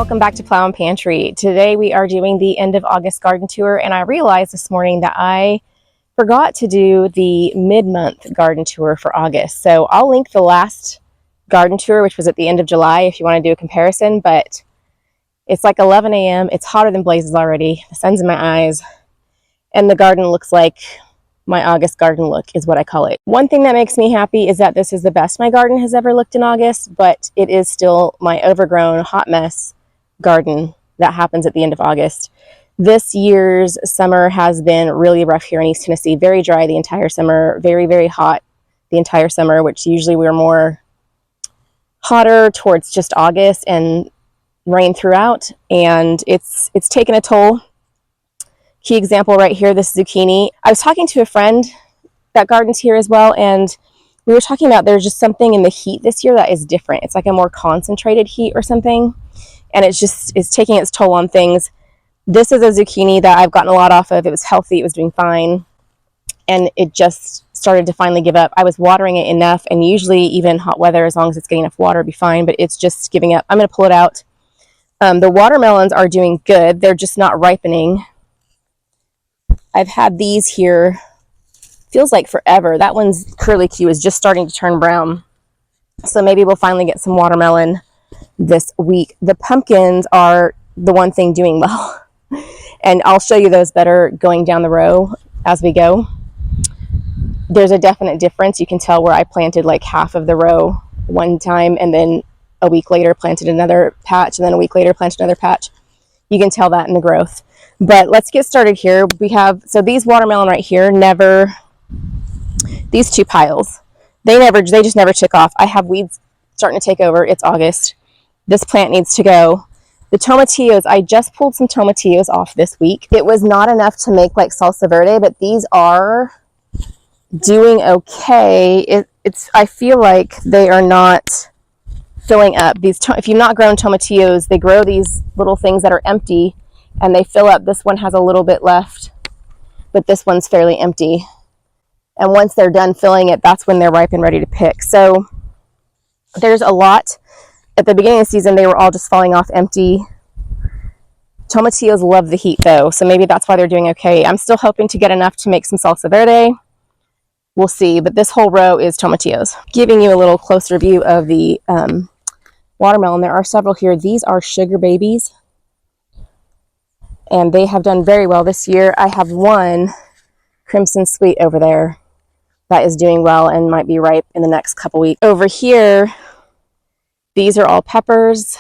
welcome back to Plow and Pantry. Today we are doing the end of August garden tour, and I realized this morning that I forgot to do the mid-month garden tour for August. So I'll link the last garden tour, which was at the end of July, if you want to do a comparison, but it's like 11 a.m. It's hotter than blazes already. The sun's in my eyes, and the garden looks like my August garden look is what I call it. One thing that makes me happy is that this is the best my garden has ever looked in August, but it is still my overgrown hot mess garden that happens at the end of August. This year's summer has been really rough here in East Tennessee. Very dry the entire summer, very, very hot the entire summer, which usually we're more hotter towards just August and rain throughout, and it's taken a toll. Key example right here, this zucchini. I was talking to a friend that gardens here as well, and we were talking about there's just something in the heat this year that is different. It's like a more concentrated heat or something, and it's taking its toll on things. This is a zucchini that I've gotten a lot off of. It was healthy, it was doing fine, and it just started to finally give up. I was watering it enough, and usually even hot weather, as long as it's getting enough water, it'll be fine, but it's just giving up. I'm going to pull it out. The watermelons are doing good. They're just not ripening. I've had these here, feels like forever. That one's curlicue is just starting to turn brown. So maybe we'll finally get some watermelon this week. The pumpkins are the one thing doing well. And I'll show you those better going down the row as we go. There's a definite difference. You can tell where I planted like half of the row one time, and then a week later planted another patch, and then a week later planted another patch. You can tell that in the growth. But let's get started here. We have, so these watermelon right here, these two piles, they just never took off. I have weeds starting to take over. It's August. This plant needs to go. The tomatillos, I just pulled some tomatillos off this week. It was not enough to make like salsa verde, but these are doing okay. I feel like they are not filling up. If you've not grown tomatillos, they grow these little things that are empty, and they fill up. This one has a little bit left, but this one's fairly empty. And once they're done filling it, that's when they're ripe and ready to pick. So there's a lot. At the beginning of the season, they were all just falling off empty. Tomatillos love the heat though, so maybe that's why they're doing okay. I'm still hoping to get enough to make some salsa verde. We'll see, but this whole row is tomatillos. Giving you a little closer view of the watermelon. There are several here. These are sugar babies, and they have done very well this year. I have one crimson sweet over there that is doing well and might be ripe in the next couple weeks. Over here, these are all peppers.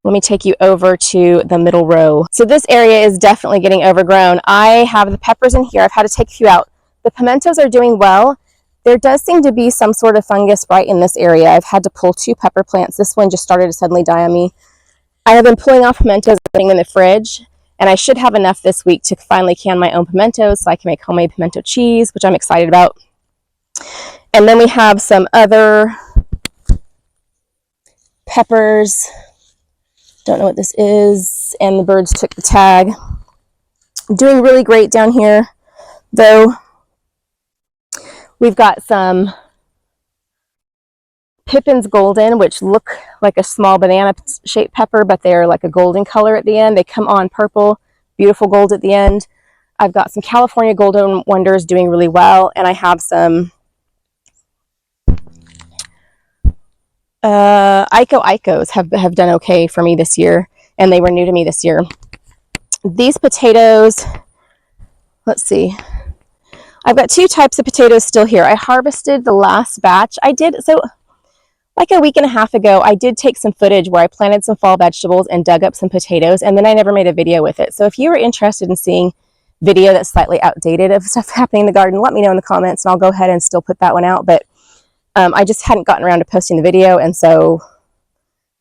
Let me take you over to the middle row. So this area is definitely getting overgrown. I have the peppers in here. I've had to take a few out. The pimentos are doing well. There does seem to be some sort of fungus right in this area. I've had to pull two pepper plants. This one just started to suddenly die on me. I have been pulling off pimentos and putting them in the fridge, and I should have enough this week to finally can my own pimentos so I can make homemade pimento cheese, which I'm excited about. And then we have some other peppers. Don't know what this is, and the birds took the tag. Doing really great down here, though. We've got some Pippin's Golden, which look like a small banana-shaped pepper, but they're like a golden color at the end. They come on purple, beautiful gold at the end. I've got some California Golden Wonders doing really well, and I have some Icos have done okay for me this year, and they were new to me this year. These potatoes, let's see. I've got two types of potatoes still here. I harvested the last batch. So like a week and a half ago, I did take some footage where I planted some fall vegetables and dug up some potatoes, and then I never made a video with it. So if you are interested in seeing video that's slightly outdated of stuff happening in the garden, let me know in the comments, and I'll go ahead and still put that one out. But I just hadn't gotten around to posting the video, and so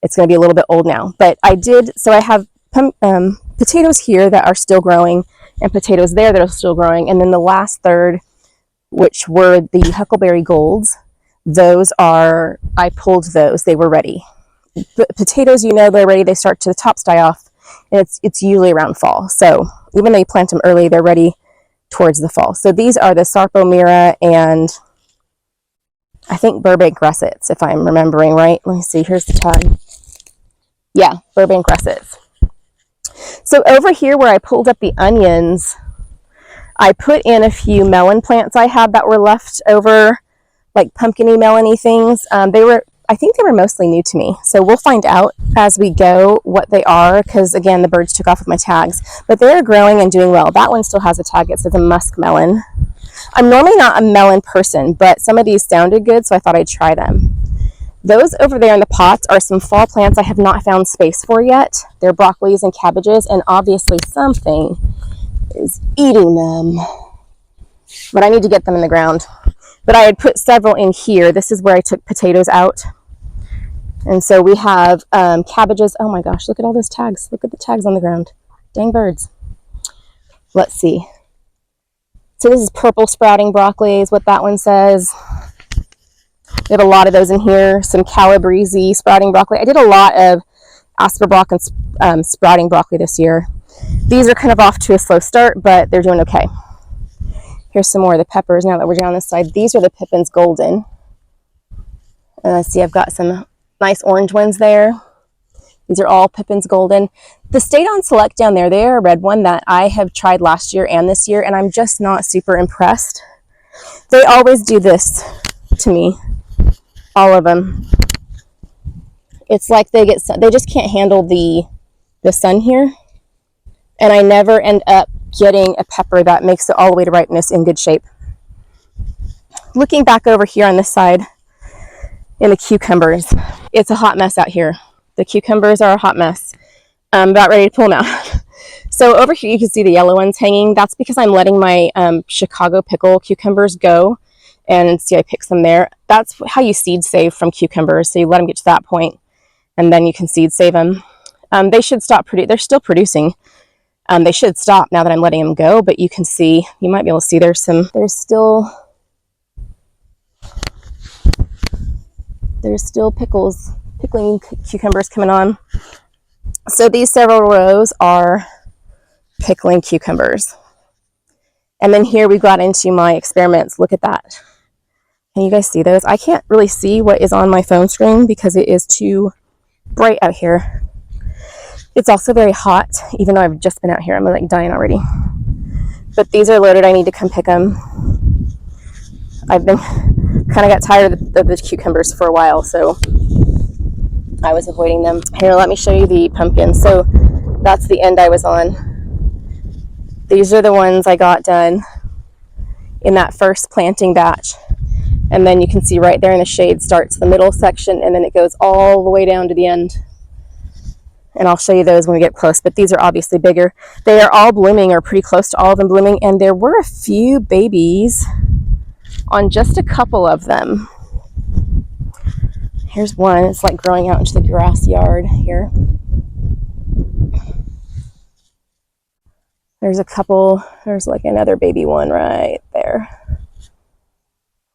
it's going to be a little bit old now. But I did, so I have potatoes here that are still growing, and potatoes there that are still growing. And then the last third, which were the Huckleberry Golds, I pulled those. They were ready. But potatoes, they're ready. They start to the tops die off, and it's usually around fall. So even though you plant them early, they're ready towards the fall. So these are the Sarpomira and I think Burbank russets, if I'm remembering right. Let me see, here's the tag. Yeah, Burbank russets. So over here where I pulled up the onions, I put in a few melon plants I had that were left over, like pumpkin-y melony things. I think they were mostly new to me. So we'll find out as we go what they are, because again, the birds took off with my tags. But they're growing and doing well. That one still has a tag. It says a musk melon. I'm normally not a melon person, but some of these sounded good, so I thought I'd try them. Those over there in the pots are some fall plants I have not found space for yet. They're broccolis and cabbages, and obviously something is eating them. But I need to get them in the ground. But I had put several in here. This is where I took potatoes out. And so we have cabbages. Oh my gosh, look at all those tags. Look at the tags on the ground. Dang birds. Let's see. So this is purple sprouting broccoli is what that one says. We have a lot of those in here. Some calabrese sprouting broccoli. I did a lot of asperbrock and sprouting broccoli this year. These are kind of off to a slow start, but they're doing okay. Here's some more of the peppers now that we're down this side. These are the Pippin's Golden. See, I've got some nice orange ones there. These are all Pippin's Golden. The Stayed On Select down there, they are a red one that I have tried last year and this year, and I'm just not super impressed. They always do this to me, all of them. It's like they just can't handle the sun here, and I never end up getting a pepper that makes it all the way to ripeness in good shape. Looking back over here on this side in the cucumbers, it's a hot mess out here. The cucumbers are a hot mess. I'm about ready to pull them out. So over here you can see the yellow ones hanging. That's because I'm letting my Chicago pickle cucumbers go. And see, I picked some there. That's how you seed save from cucumbers. So you let them get to that point, and then you can seed save them. They should stop producing. They're still producing. They should stop now that I'm letting them go, but you can see, you might be able to see there's still pickling cucumbers coming on. So these several rows are pickling cucumbers. And then here we got into my experiments. Look at that. Can you guys see those? I can't really see what is on my phone screen because it is too bright out here. It's also very hot, even though I've just been out here. I'm like dying already. But these are loaded. I need to come pick them. I've been kind of got tired of the cucumbers for a while, so I was avoiding them. Here, let me show you the pumpkins. So that's the end I was on. These are the ones I got done in that first planting batch. And then you can see right there in the shade starts the middle section, and then it goes all the way down to the end. And I'll show you those when we get close, but these are obviously bigger. They are all blooming, or pretty close to all of them blooming, and there were a few babies on just a couple of them. Here's one. It's like growing out into the grass yard here. There's a couple. There's like another baby one right there.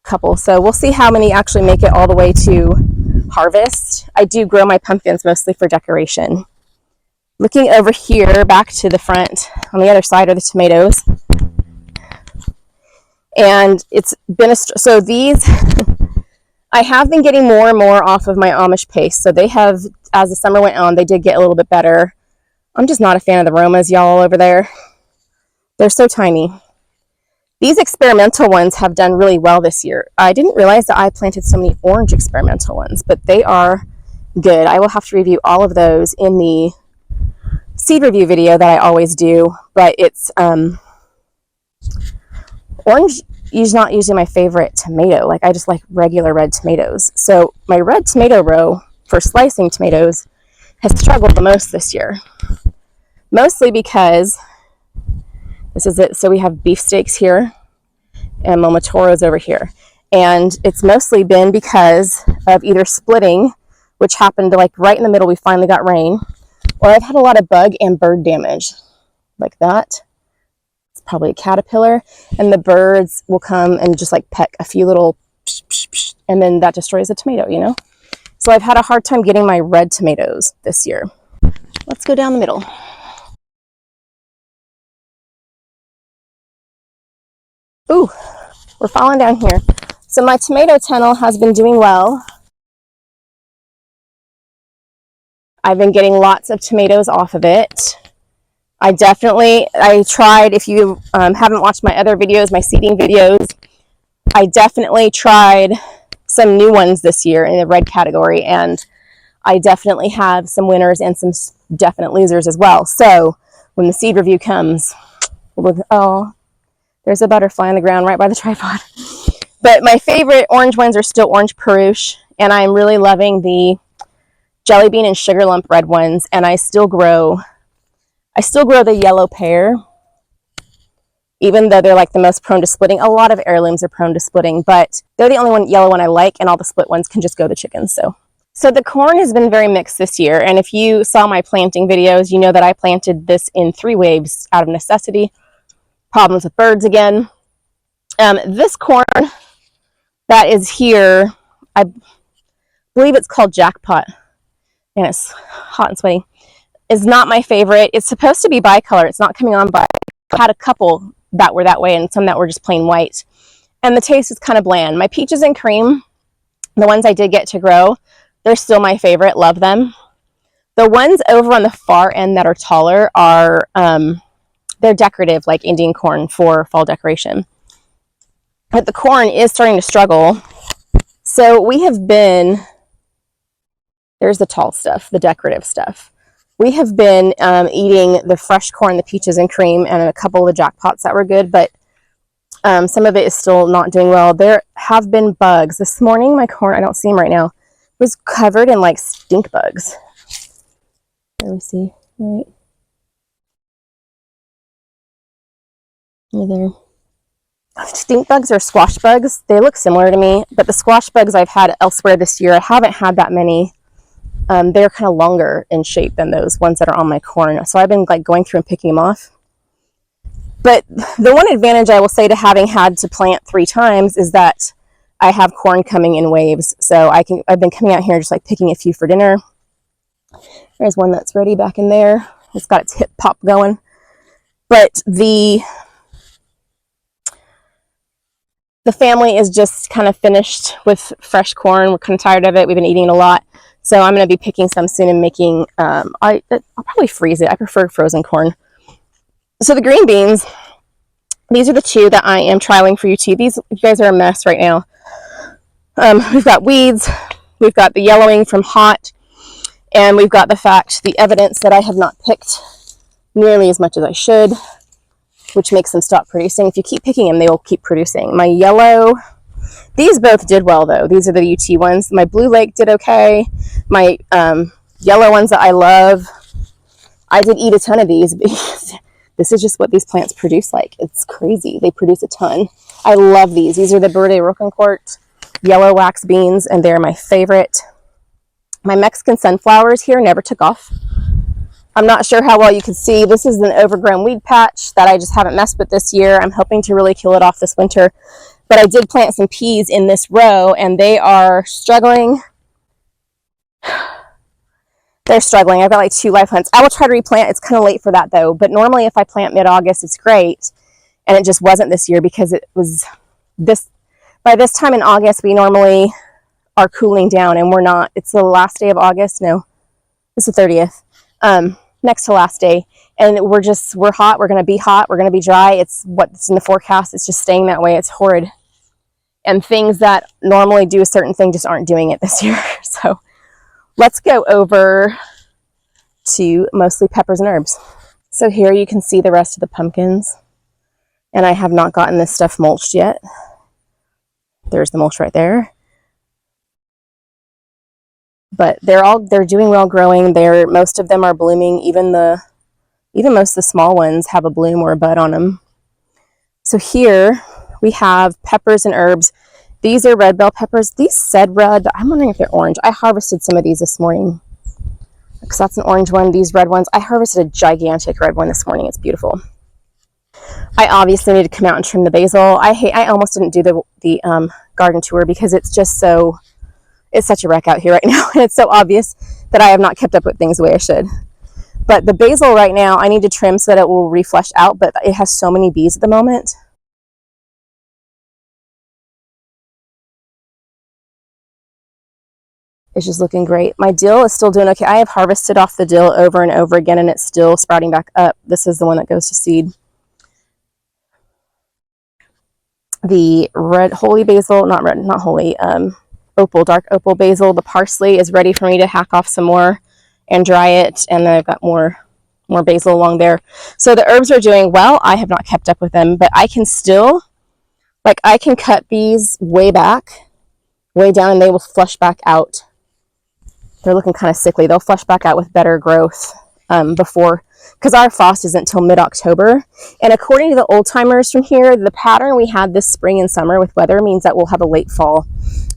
Couple. So we'll see how many actually make it all the way to harvest. I do grow my pumpkins mostly for decoration. Looking over here back to the front, on the other side are the tomatoes. And it's been so these I have been getting more and more off of my Amish paste. So they have, as the summer went on, they did get a little bit better. I'm just not a fan of the Romas, y'all, over there. They're so tiny. These experimental ones have done really well this year. I didn't realize that I planted so many orange experimental ones, but they are good. I will have to review all of those in the seed review video that I always do, but it's orange is not usually my favorite tomato. Like, I just like regular red tomatoes. So my red tomato row for slicing tomatoes has struggled the most this year. Mostly because this is it. So we have beefsteaks here and momatoros over here. And it's mostly been because of either splitting, which happened like right in the middle. We finally got rain. Or I've had a lot of bug and bird damage like that. It's probably a caterpillar. And the birds will come and just like peck a few little psh, psh, psh, and then that destroys the tomato, you know? So I've had a hard time getting my red tomatoes this year. Let's go down the middle. Ooh, we're falling down here. So my tomato tunnel has been doing well. I've been getting lots of tomatoes off of it. I tried, if you haven't watched my other videos, my seeding videos, I definitely tried some new ones this year in the red category, and I definitely have some winners and some definite losers as well. So when the seed review comes, oh, there's a butterfly on the ground right by the tripod. But my favorite orange ones are still orange Peruche, and I'm really loving the jelly bean and sugar lump red ones, and I still grow the yellow pear, even though they're like the most prone to splitting. A lot of heirlooms are prone to splitting, but they're the only yellow one I like, and all the split ones can just go to chickens. So the corn has been very mixed this year, and if you saw my planting videos, you know that I planted this in 3 waves out of necessity. Problems with birds again. This corn that is here, I believe it's called Jackpot, and it's hot and sweaty, is not my favorite. It's supposed to be bicolor. It's not coming on by. I had a couple that were that way and some that were just plain white, and the taste is kind of bland. My peaches and cream, the ones I did get to grow, they're still my favorite. Love them. The ones over on the far end that are taller are they're decorative, like Indian corn for fall decoration. But the corn is starting to struggle. So we have been, there's the tall stuff, the decorative stuff. We have been eating the fresh corn, the peaches and cream, and a couple of the jackpots that were good, but some of it is still not doing well. There have been bugs. This morning, my corn, I don't see them right now, was covered in like stink bugs. Let me see. Right. There. Stink bugs or squash bugs. They look similar to me, but the squash bugs I've had elsewhere this year, I haven't had that many. They're kind of longer in shape than those ones that are on my corn. So I've been like going through and picking them off. But the one advantage I will say to having had to plant 3 times is that I have corn coming in waves. So I've been coming out here just like picking a few for dinner. There's one that's ready back in there. It's got its hip pop going. But the family is just kind of finished with fresh corn. We're kind of tired of it. We've been eating it a lot. So I'm going to be picking some soon and making, I'll probably freeze it. I prefer frozen corn. So the green beans, these are the 2 that I am trialing for you too. You guys are a mess right now. We've got weeds. We've got the yellowing from hot. And we've got the evidence that I have not picked nearly as much as I should, which makes them stop producing. If you keep picking them, they will keep producing. My yellow, these both did well though. These are the UT ones. My Blue Lake did okay. My yellow ones that I love, I did eat a ton of these because this is just what these plants produce like. It's crazy. They produce a ton. I love these. These are the Verde Rocancourt yellow wax beans, and they're my favorite. My Mexican sunflowers here never took off. I'm not sure how well you can see. This is an overgrown weed patch that I just haven't messed with this year. I'm hoping to really kill it off this winter. But I did plant some peas in this row, and they are struggling. They're struggling. I've got like 2 live plants. I will try to replant. It's kind of late for that though. But normally if I plant mid-August, it's great. And it just wasn't this year because it was by this time in August, we normally are cooling down, and we're not. It's the last day of August. No, it's the 30th. Next to last day. And we're hot. We're going to be hot. We're going to be dry. It's what's in the forecast. It's just staying that way. It's horrid. And things that normally do a certain thing just aren't doing it this year. So let's go over to mostly peppers and herbs. So here you can see the rest of the pumpkins. And I have not gotten this stuff mulched yet. There's the mulch right there. But they're doing well growing. Most of them are blooming. Even most of the small ones have a bloom or a bud on them. So here we have peppers and herbs. These are red bell peppers. These said red, but I'm wondering if they're orange. I harvested some of these this morning because that's an orange one. These red ones, I harvested a gigantic red one this morning. It's beautiful. I obviously need to come out and trim the basil. I almost didn't do the garden tour because it's such a wreck out here right now. And it's so obvious that I have not kept up with things the way I should. But the basil right now, I need to trim so that it will reflesh out, but it has so many bees at the moment. It's just looking great. My dill is still doing okay. I have harvested off the dill over and over again, and it's still sprouting back up. This is the one that goes to seed. The red holy basil, not red, not holy, opal, dark opal basil. The parsley is ready for me to hack off some more and dry it, and then I've got more basil along there. So the herbs are doing well. I have not kept up with them, but I can still, like, I can cut these way back, way down, and they will flush back out. They're looking kind of sickly. They'll flush back out with better growth before, because our frost isn't until mid-October. And according to the old timers from here, the pattern we had this spring and summer with weather means that we'll have a late fall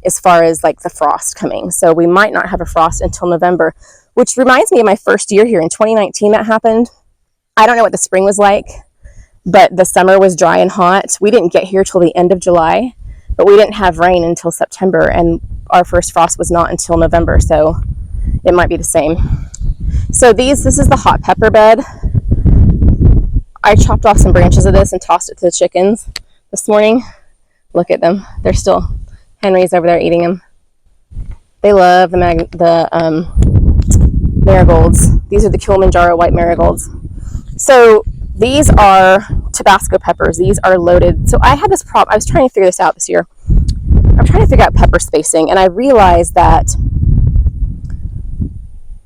as far as like the frost coming. So we might not have a frost until November, which reminds me of my first year here in 2019 that happened. I don't know what the spring was like, but the summer was dry and hot. We didn't get here till the end of July, but we didn't have rain until September, and our first frost was not until November, so it might be the same. So this is the hot pepper bed. I chopped off some branches of this and tossed it to the chickens this morning. Look at them. They're still, Henry's over there eating them. They love the marigolds. These are the Kilimanjaro white marigolds. So these are Tabasco peppers. These are loaded. So I had this problem. I was trying to figure this out this year. I'm trying to figure out pepper spacing, and I realized that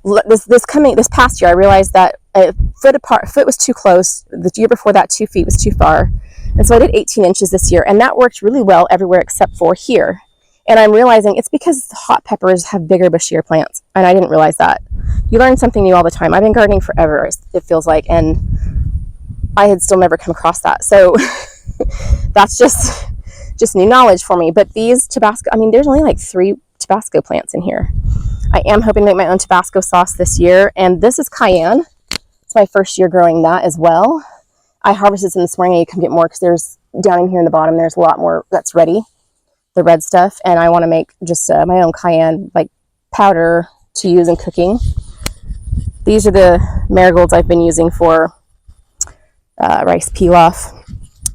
this past year, I realized that a foot was too close. The year before that, 2 feet was too far. And so I did 18 inches this year, and that worked really well everywhere except for here. And I'm realizing it's because hot peppers have bigger, bushier plants, and I didn't realize that. You learn something new all the time. I've been gardening forever, it feels like, and I had still never come across that. So that's just new knowledge for me. But these Tabasco, I mean, there's only like 3 Tabasco plants in here. I am hoping to make my own Tabasco sauce this year, and this is cayenne. It's my first year growing that as well. I harvested some this morning, and you can get more because there's down in here in the bottom, there's a lot more that's ready, the red stuff, and I want to make just my own cayenne, like powder to use in cooking. These are the marigolds I've been using for rice pilaf.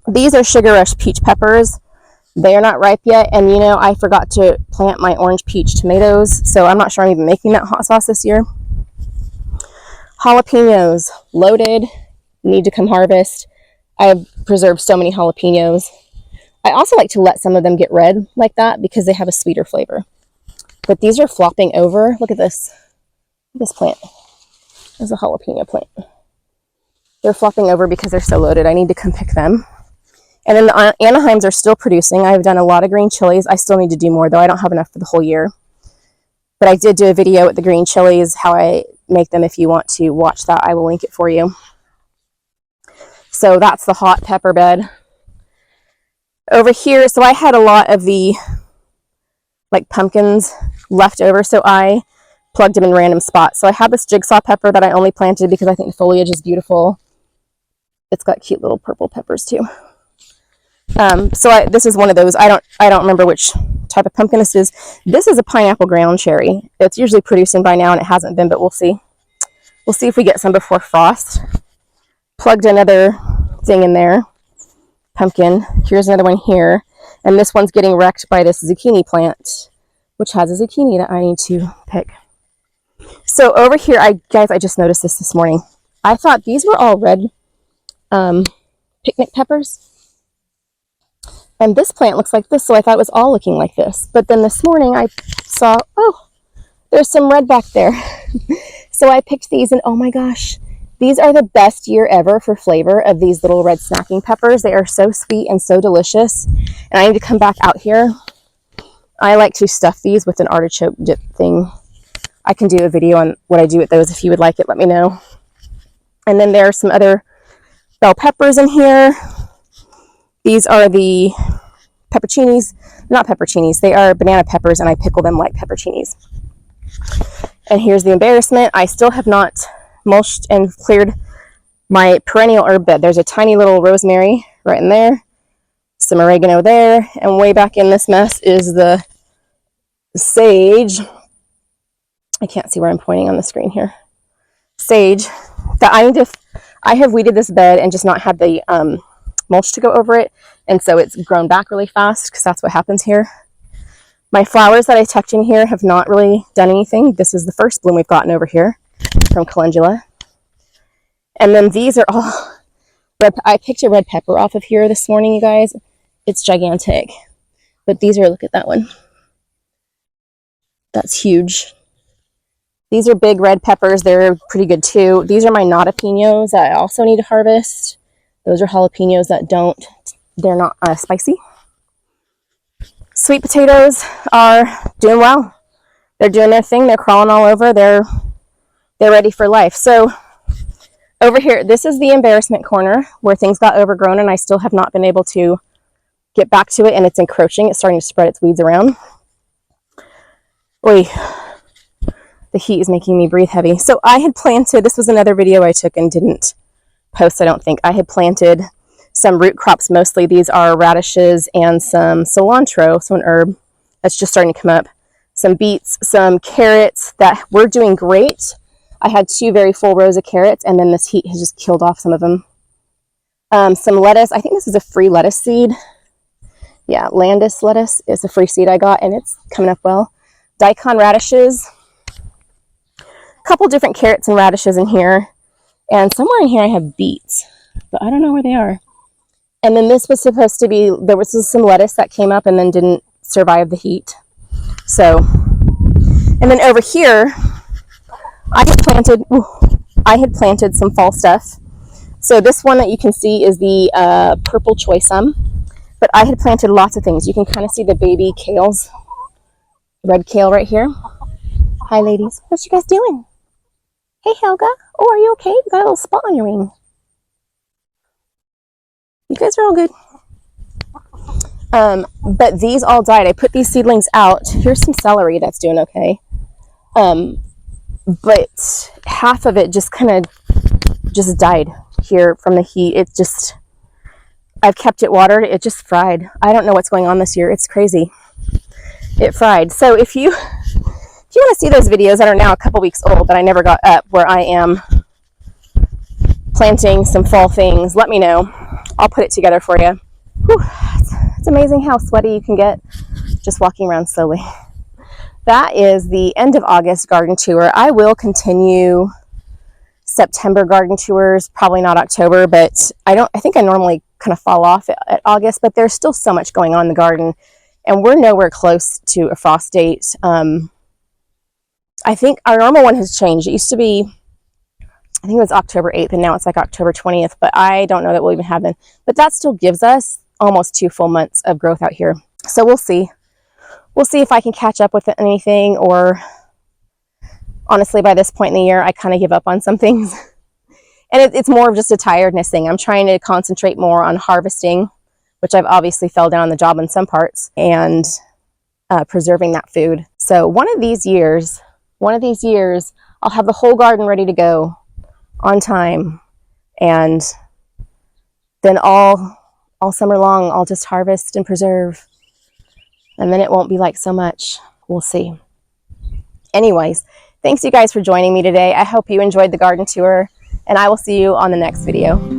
These are Sugar Rush peach peppers. They are not ripe yet, and you know, I forgot to plant my orange peach tomatoes, so I'm not sure I'm even making that hot sauce this year. Jalapenos, loaded, need to come harvest. I have preserved so many jalapenos. I also like to let some of them get red like that because they have a sweeter flavor. But these are flopping over. Look at this. This plant. This is a jalapeno plant. They're flopping over because they're so loaded. I need to come pick them. And then the Anaheims are still producing. I've done a lot of green chilies. I still need to do more, though. I don't have enough for the whole year. But I did do a video with the green chilies, how I make them. If you want to watch that, I will link it for you. So that's the hot pepper bed. Over here, so I had a lot of the like pumpkins left over, so I plugged them in random spots. So I have this jigsaw pepper that I only planted because I think the foliage is beautiful. It's got cute little purple peppers too. This is one of those. I don't remember which type of pumpkin this is. This is a pineapple ground cherry. It's usually producing by now, and it hasn't been, but we'll see. We'll see if we get some before frost. Plugged another thing in there. Pumpkin. Here's another one here. And this one's getting wrecked by this zucchini plant, which has a zucchini that I need to pick. So over here, guys, I just noticed this morning. I thought these were all red picnic peppers. And this plant looks like this, so I thought it was all looking like this. But then this morning I saw, oh, there's some red back there. So I picked these, and oh my gosh, these are the best year ever for flavor of these little red snacking peppers. They are so sweet and so delicious. And I need to come back out here. I like to stuff these with an artichoke dip thing. I can do a video on what I do with those. If you would like it, let me know. And then there are some other bell peppers in here. These are the pepperoncinis. Not pepperoncinis. They are banana peppers, and I pickle them like pepperoncinis. And here's the embarrassment. I still have not mulched and cleared my perennial herb bed. There's a tiny little rosemary right in there. Some oregano there. And way back in this mess is the sage. I can't see where I'm pointing on the screen here. Sage. That I have weeded this bed and just not had the mulch to go over it, and so it's grown back really fast because that's what happens here. My flowers that I tucked in here have not really done anything. This is the first bloom we've gotten over here from calendula. And then these are all red. I picked a red pepper off of here this morning, you guys. It's gigantic. But these are, look at that one. That's huge. These are big red peppers. They're pretty good too. These are my jalapenos that I also need to harvest. Those are jalapenos that they're not spicy. Sweet potatoes are doing well. They're doing their thing. They're crawling all over. They're ready for life. So over here, this is the embarrassment corner where things got overgrown and I still have not been able to get back to it, and it's encroaching. It's starting to spread its weeds around. Oy. The heat is making me breathe heavy. So I had planted, this was another video I took and didn't post, I don't think. I had planted some root crops mostly. These are radishes and some cilantro, so an herb that's just starting to come up. Some beets, some carrots that were doing great. I had 2 very full rows of carrots, and then this heat has just killed off some of them. Some lettuce. I think this is a free lettuce seed. Yeah, Landis lettuce is a free seed I got, and it's coming up well. Daikon radishes. Couple different carrots and radishes in here, and somewhere in here I have beets, but I don't know where they are. And then this was supposed to be, there was some lettuce that came up and then didn't survive the heat. So, and then over here I had planted some fall stuff. So this one that you can see is the purple choysum, but I had planted lots of things. You can kind of see the baby kales, red kale right here. Hi ladies, what you guys doing? Hey Helga, oh, are you okay? You got a little spot on your wing. You guys are all good. But these all died. I put these seedlings out. Here's some celery that's doing okay. But half of it just kind of just died here from the heat. It just, I've kept it watered. It just fried. I don't know what's going on this year. It's crazy. It fried. So if you want to see those videos that are now a couple weeks old that I never got up, where I am planting some fall things, let me know. I'll put it together for you. Whew, it's amazing how sweaty you can get just walking around slowly. That is the end of August garden tour. I will continue September garden tours, probably not October, but I think I normally kind of fall off at August, but there's still so much going on in the garden, and we're nowhere close to a frost date. I think our normal one has changed. It used to be, I think it was October 8th, and now it's like October 20th, but I don't know that we'll even have them. But that still gives us almost 2 full months of growth out here. So we'll see. We'll see if I can catch up with anything, or honestly, by this point in the year, I kind of give up on some things. And it's more of just a tiredness thing. I'm trying to concentrate more on harvesting, which I've obviously fell down on the job in some parts, and preserving that food. So one of these years, I'll have the whole garden ready to go on time, and then all summer long I'll just harvest and preserve, and then it won't be like so much. We'll see. Anyways, thanks you guys for joining me today. I hope you enjoyed the garden tour, and I will see you on the next video.